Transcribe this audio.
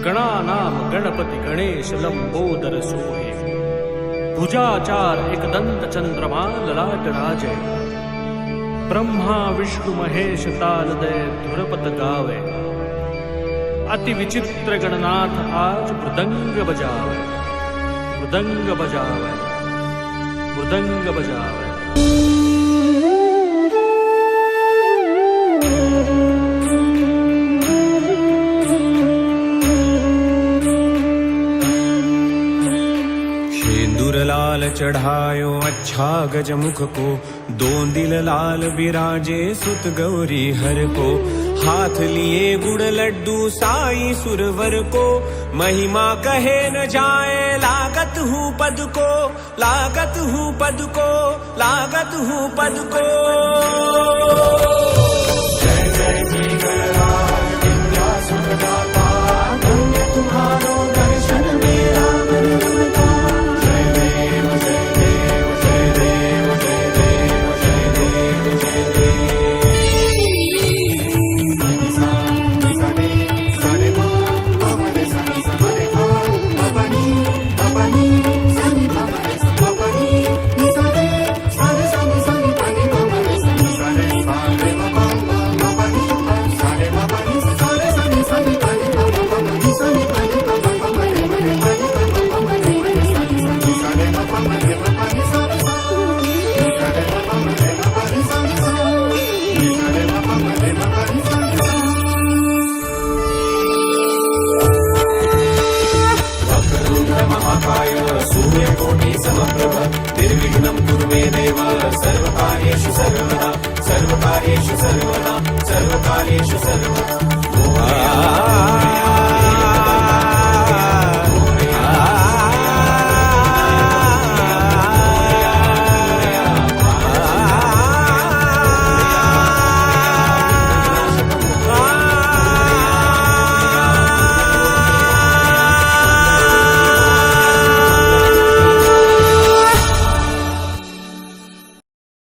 गणानाम गणपती गणेश लंबोदर सोहे भुजाचार एकदंत चंद्रमा ललाट राजे ब्रह्मा विष्णु महेश तालदय धुरपत गावे अति विचित्र गणनाथ आज मृदंग बजावे मृदंग बजावे मृदंग बजावे। लाल चढ़ायो अच्छा गजमुख को, दोन दिल लाल बिराजे सुत गौरी हर को। हाथ लिए गुड़ लड्डू साई सुरवर को, महिमा कहे न जाए लागत हूँ पद को, लागत हूँ पद को, लागत हूँ पद को। जय जय जी गणराज विद्या सुखदाता, धन्य तुम्हारो दर्शन मेरा मन रमता। सूर्यकोटि समप्रभ निर्विघ्नं कुरु मे देव, सर्वकार्येषु सर्वदा सर्वकार्येषु सर्वदा सर्वकार्येषु सर्वदा।